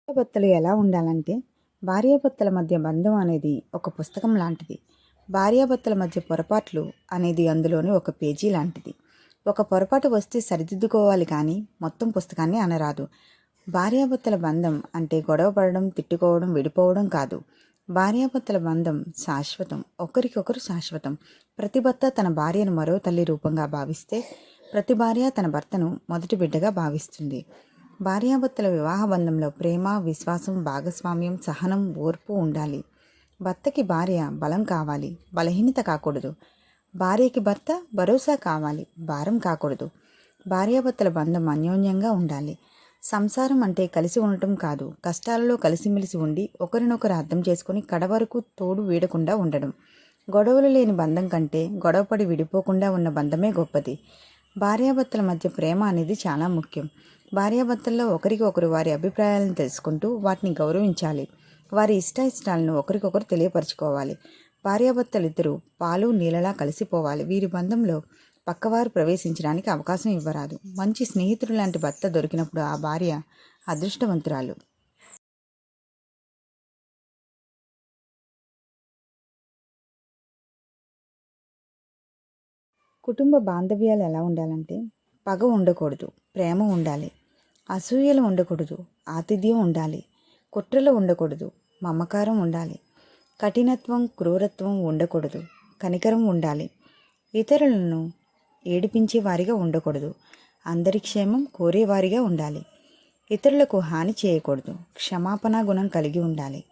భార్యాభర్తలు ఎలా ఉండాలంటే, భార్యాభర్తల మధ్య బంధం అనేది ఒక పుస్తకం లాంటిది. భార్యాభర్తల మధ్య పొరపాట్లు అనేది అందులోని ఒక పేజీ లాంటిది. ఒక పొరపాటు వస్తే సరిదిద్దుకోవాలి కానీ మొత్తం పుస్తకాన్ని అనరాదు. భార్యాభర్తల బంధం అంటే గొడవ పడడం, తిట్టుకోవడం, విడిపోవడం కాదు. భార్యాభర్తల బంధం శాశ్వతం, ఒకరికొకరు శాశ్వతం. ప్రతి భర్త తన భార్యను మరో తల్లి రూపంగా భావిస్తే, ప్రతి భార్య తన భర్తను మొదటి బిడ్డగా భావిస్తుంది. భార్యాభర్తల వివాహ బంధంలో ప్రేమ, విశ్వాసం, భాగస్వామ్యం, సహనం, ఓర్పు ఉండాలి. భర్తకి భార్య బలం కావాలి, బలహీనత కాకూడదు. భార్యకి భర్త భరోసా కావాలి, భారం కాకూడదు. భార్యాభర్తల బంధం అన్యోన్యంగా ఉండాలి. సంసారం అంటే కలిసి ఉండటం కాదు, కష్టాలలో కలిసిమెలిసి ఉండి ఒకరినొకరు అర్థం చేసుకుని కడవరకు తోడు వీడకుండా ఉండడం. గొడవలు లేని బంధం కంటే గొడవపడి విడిపోకుండా ఉన్న బంధమే గొప్పది. భార్యాభర్తల మధ్య ప్రేమ అనేది చాలా ముఖ్యం. భార్యాభర్తల్లో ఒకరికి ఒకరు వారి అభిప్రాయాలను తెలుసుకుంటూ వాటిని గౌరవించాలి. వారి ఇష్టాయిష్టాలను ఒకరికొకరు తెలియపరచుకోవాలి. భార్యాభర్తలిద్దరూ పాలు నీళ్ళలా కలిసిపోవాలి. వీరి బంధంలో పక్కవారు ప్రవేశించడానికి అవకాశం ఇవ్వరాదు. మంచి స్నేహితుడు లాంటి భర్త దొరికినప్పుడు ఆ భార్య అదృష్టవంతురాలు. కుటుంబ బాంధవ్యాలు ఎలా ఉండాలంటే, పగ ఉండకూడదు, ప్రేమ ఉండాలి. అసూయలు ఉండకూడదు, ఆతిథ్యం ఉండాలి. కుట్రలు ఉండకూడదు, మమకారం ఉండాలి. కఠినత్వం, క్రూరత్వం ఉండకూడదు, కనికరం ఉండాలి. ఇతరులను ఏడిపించే వారిగా ఉండకూడదు, అందరి క్షేమం కోరేవారిగా ఉండాలి. ఇతరులకు హాని చేయకూడదు, క్షమాపణ గుణం కలిగి ఉండాలి.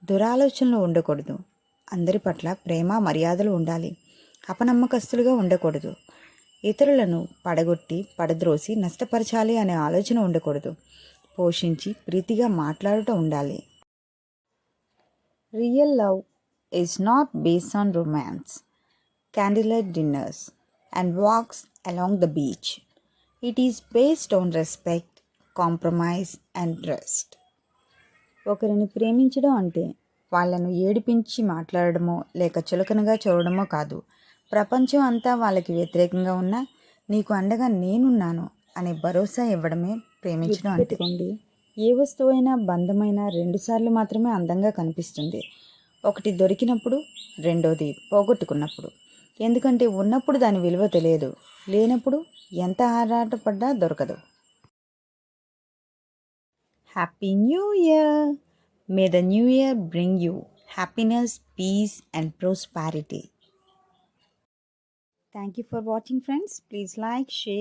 దురాలోచనలు ఉండకూడదు, అందరి పట్ల ప్రేమ, మర్యాదలు ఉండాలి. అపనమ్మకస్తులుగా ఉండకూడదు, ఇతరులను పడగొట్టి పడద్రోసి నష్టపరచాలి అనే ఆలోచన ఉండకూడదు. పోషించి ప్రీతిగా మాట్లాడుతూ ఉండాలి. Real love is not based on romance, candle light dinners and walks along the beach. It is based on respect, compromise and trust. ఒకరిని ప్రేమించడం అంటే వాళ్ళను ఏడిపించి మాట్లాడడమో లేక చులకనగా చూడడమో కాదు. ప్రపంచం అంతా వాళ్ళకి వ్యతిరేకంగా ఉన్నా నీకు అండగా నేనున్నాను అనే భరోసా ఇవ్వడమే ప్రేమించడం అంటే. ఏ వస్తువైనా బంధమైనా రెండుసార్లు మాత్రమే అందంగా కనిపిస్తుంది. ఒకటి దొరికినప్పుడు, రెండోది పోగొట్టుకున్నప్పుడు. ఎందుకంటే ఉన్నప్పుడు దాని విలువ తెలియదు, లేనప్పుడు ఎంత ఆరాటపడ్డా దొరకదు. Happy new year! May the new year bring you happiness, peace and prosperity. Thank you for watching, friends. Please like, share.